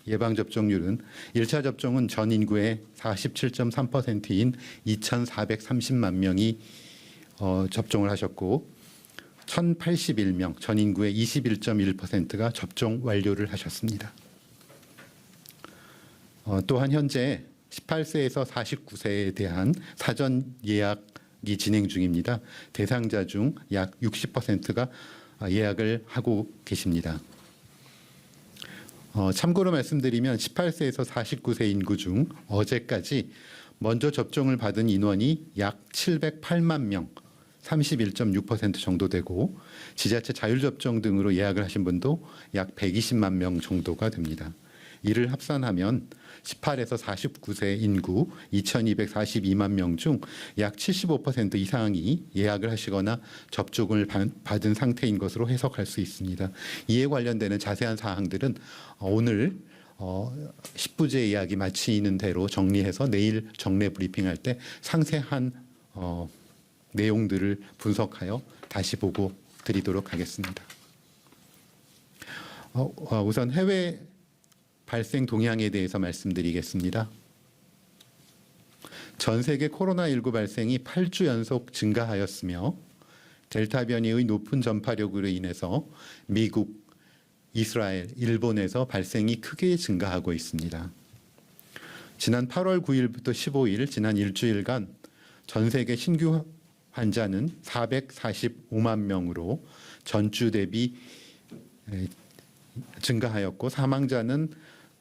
예방접종률은 1차 접종은 전 인구의 47.3%인 2,430만 명이 접종을 하셨고 1,081명, 전 인구의 21.1%가 접종 완료를 하셨습니다. 또한 현재 18세에서 49세에 대한 사전 예약이 진행 중입니다. 대상자 중 약 60%가 예약을 하고 계십니다. 참고로 말씀드리면 18세에서 49세 인구 중 어제까지 먼저 접종을 받은 인원이 약 708만 명, 31.6% 정도 되고 지자체 자율접종 등으로 예약을 하신 분도 약 120만 명 정도가 됩니다. 이를 합산하면 18에서 49세 인구 2,242만 명 중 약 75% 이상이 예약을 하시거나 접종을 받은 상태인 것으로 해석할 수 있습니다. 이에 관련되는 자세한 사항들은 오늘 10부제 이야기 마치는 대로 정리해서 내일 정례 브리핑할 때 상세한 내용들을 분석하여 다시 보고 드리도록 하겠습니다. 우선 해외 발생 동향에 대해서 말씀드리겠습니다. 전 세계 코로나19 발생이 8주 연속 증가하였으며 델타 변이의 높은 전파력으로 인해서 미국, 이스라엘, 일본에서 발생이 크게 증가하고 있습니다. 지난 8월 9일부터 15일 지난 일주일간 전 세계 신규 환자는 445만 명으로 전주 대비 증가하였고 사망자는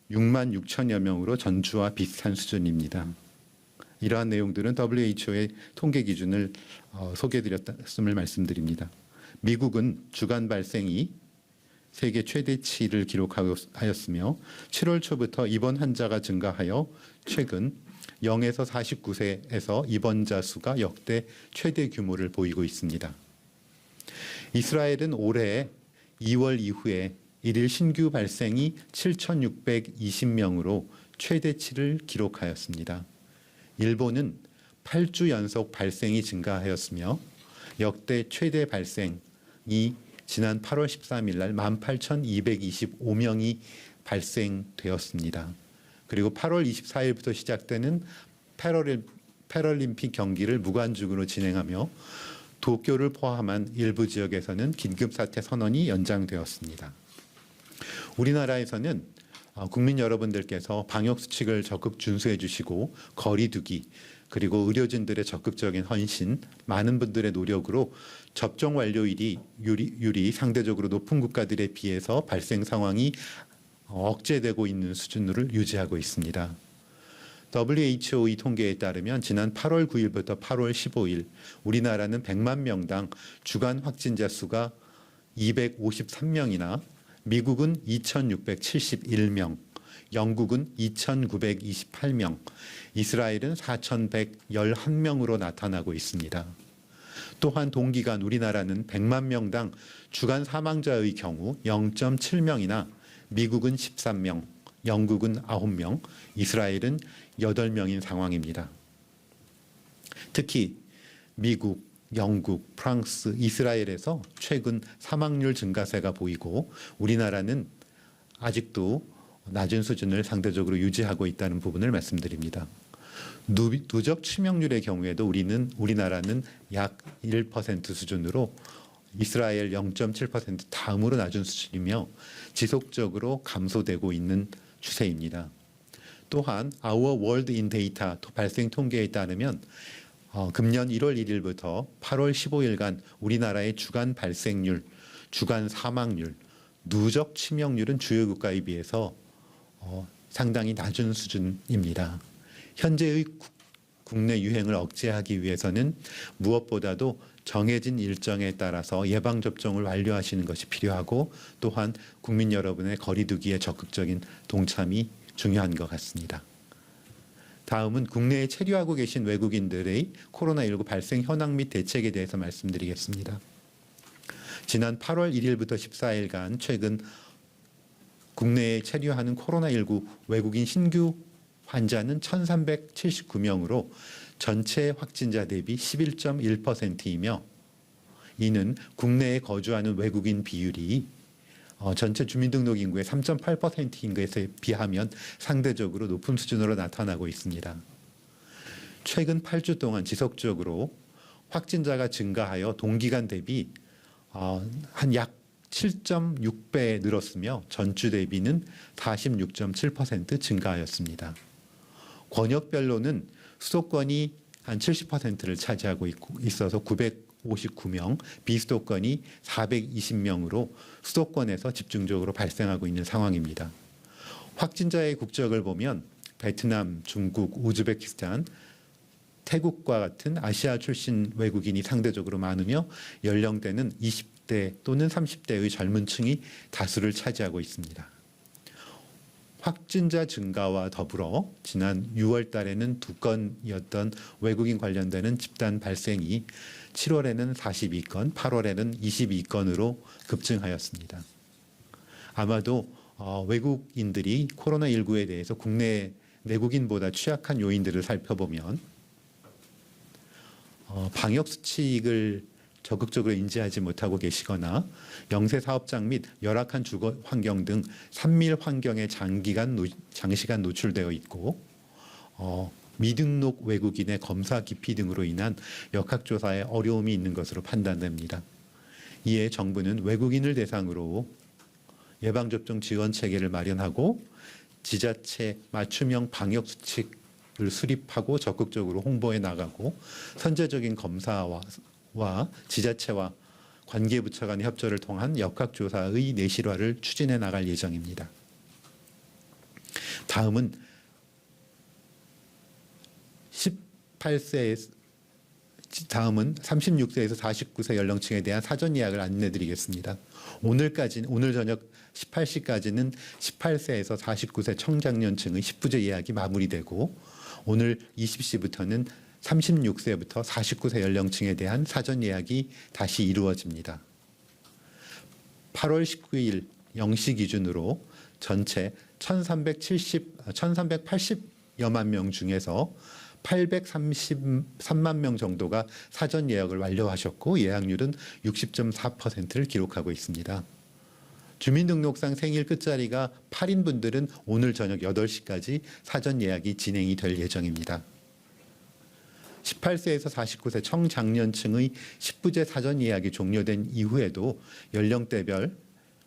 6만 6천여 명으로 전주와 비슷한 수준입니다. 이러한 내용들은 WHO의 통계 기준을 소개해드렸음을 말씀드립니다. 미국은 주간 발생이 세계 최대치를 기록하였으며 7월 초부터 입원 환자가 증가하여 최근 0에서 49세에서 입원자 수가 역대 최대 규모를 보이고 있습니다. 이스라엘은 올해 2월 이후에 일일 신규 발생이 7,620명으로 최대치를 기록하였습니다. 일본은 8주 연속 발생이 증가하였으며 역대 최대 발생이 지난 8월 13일 날 18,225명이 발생되었습니다. 그리고 8월 24일부터 시작되는 패럴림픽 경기를 무관중으로 진행하며 도쿄를 포함한 일부 지역에서는 긴급사태 선언이 연장되었습니다. 우리나라에서는 국민 여러분들께서 방역수칙을 적극 준수해 주시고 거리 두기 그리고 의료진들의 적극적인 헌신, 많은 분들의 노력으로 접종 완료율이 상대적으로 높은 국가들에 비해서 발생 상황이 억제되고 있는 수준을 유지하고 있습니다. WHO의 통계에 따르면 지난 8월 9일부터 8월 15일 우리나라는 100만 명당 주간 확진자 수가 253명이나 미국은 2,671명, 영국은 2,928명, 이스라엘은 4,111명으로 나타나고 있습니다. 또한 동기간 우리나라는 100만 명당 주간 사망자의 경우 0.7명이나 미국은 13명, 영국은 9명, 이스라엘은 8명인 상황입니다. 특히 미국, 영국, 프랑스, 이스라엘에서 최근 사망률 증가세가 보이고 우리나라는 아직도 낮은 수준을 상대적으로 유지하고 있다는 부분을 말씀드립니다. 누적 치명률의 경우에도 우리나라는 약 1% 수준으로 이스라엘 0.7% 다음으로 낮은 수준이며 지속적으로 감소되고 있는 추세입니다. 또한 Our World in Data 발생 통계에 따르면 금년 1월 1일부터 8월 15일간 우리나라의 주간 발생률, 주간 사망률, 누적 치명률은 주요 국가에 비해서 상당히 낮은 수준입니다. 현재의 국내 유행을 억제하기 위해서는 무엇보다도 정해진 일정에 따라서 예방접종을 완료하시는 것이 필요하고 또한 국민 여러분의 거리 두기에 적극적인 동참이 중요한 것 같습니다. 다음은 국내에 체류하고 계신 외국인들의 코로나19 발생 현황 및 대책에 대해서 말씀드리겠습니다. 지난 8월 1일부터 14일간 최근 국내에 체류하는 코로나19 외국인 신규 환자는 1,379명으로 전체 확진자 대비 11.1%이며 이는 국내에 거주하는 외국인 비율이 전체 주민등록 인구의 3.8%인 것에 비하면 상대적으로 높은 수준으로 나타나고 있습니다. 최근 8주 동안 지속적으로 확진자가 증가하여 동기간 대비 한 약 7.6배 늘었으며 전주 대비는 46.7% 증가하였습니다. 권역별로는 수도권이 한 70%를 차지하고 있어서 959명, 비수도권이 420명으로 수도권에서 집중적으로 발생하고 있는 상황입니다. 확진자의 국적을 보면 베트남, 중국, 우즈베키스탄, 태국과 같은 아시아 출신 외국인이 상대적으로 많으며 연령대는 20대 또는 30대의 젊은 층이 다수를 차지하고 있습니다. 확진자 증가와 더불어 지난 6월 달에는 2건이었던 외국인 관련되는 집단 발생이 7월에는 42건, 8월에는 22건으로 급증하였습니다. 아마도 외국인들이 코로나19에 대해서 국내 내국인보다 취약한 요인들을 살펴보면 방역 수칙을 적극적으로 인지하지 못하고 계시거나 영세 사업장 및 열악한 주거 환경 등 산밀 환경에 장시간 노출되어 있고 미등록 외국인의 검사 기피 등으로 인한 역학조사에 어려움이 있는 것으로 판단됩니다. 이에 정부는 외국인을 대상으로 예방접종 지원 체계를 마련하고 지자체 맞춤형 방역 수칙을 수립하고 적극적으로 홍보해 나가고 선제적인 검사와 지자체와 관계부처 간의 협조를 통한 역학조사의 내실화를 추진해 나갈 예정입니다. 다음은 36세에서 49세 연령층에 대한 사전 예약을 안내드리겠습니다. 오늘 저녁 18시까지는 18세에서 49세 청장년층의 10부제 예약이 마무리되고 오늘 20시부터는 36세부터 49세 연령층에 대한 사전 예약이 다시 이루어집니다. 8월 19일 0시 기준으로 전체 1380여만 명 중에서 833만 명 정도가 사전 예약을 완료하셨고 예약률은 60.4%를 기록하고 있습니다. 주민등록상 생일 끝자리가 8인 분들은 오늘 저녁 8시까지 사전 예약이 진행이 될 예정입니다. 18세에서 49세 청장년층의 10부제 사전 예약이 종료된 이후에도 연령대별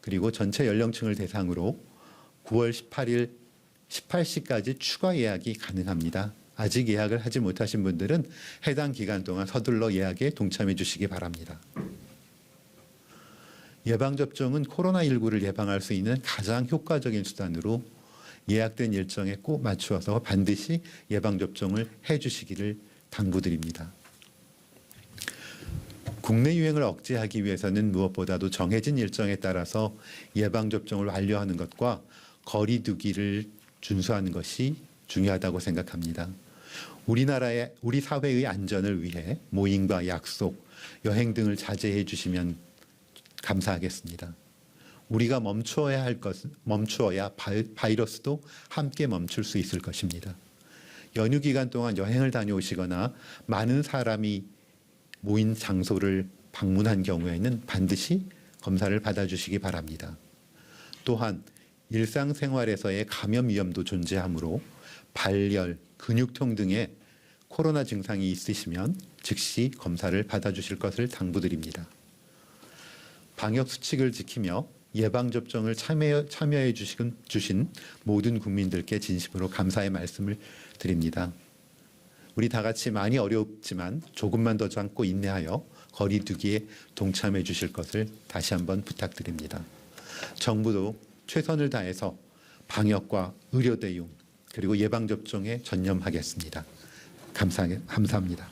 그리고 전체 연령층을 대상으로 9월 18일 18시까지 추가 예약이 가능합니다. 아직 예약을 하지 못하신 분들은 해당 기간 동안 서둘러 예약에 동참해 주시기 바랍니다. 예방접종은 코로나19를 예방할 수 있는 가장 효과적인 수단으로 예약된 일정에 꼭 맞추어서 반드시 예방접종을 해주시기를 당부드립니다. 국내 유행을 억제하기 위해서는 무엇보다도 정해진 일정에 따라서 예방접종을 완료하는 것과 거리 두기를 준수하는 것이 중요하다고 생각합니다. 우리 사회의 안전을 위해 모임과 약속, 여행 등을 자제해 주시면 감사하겠습니다. 우리가 멈추어야 바이러스도 함께 멈출 수 있을 것입니다. 연휴 기간 동안 여행을 다녀오시거나 많은 사람이 모인 장소를 방문한 경우에는 반드시 검사를 받아주시기 바랍니다. 또한 일상생활에서의 감염 위험도 존재하므로 발열, 근육통 등의 코로나 증상이 있으시면 즉시 검사를 받아주실 것을 당부드립니다. 방역 수칙을 지키며 예방접종을 참여해 주신 모든 국민들께 진심으로 감사의 말씀을 드립니다. 우리 다 같이 많이 어렵지만 조금만 더 참고 인내하여 거리 두기에 동참해 주실 것을 다시 한번 부탁드립니다. 정부도 최선을 다해서 방역과 의료 대응 그리고 예방접종에 전념하겠습니다. 감사합니다.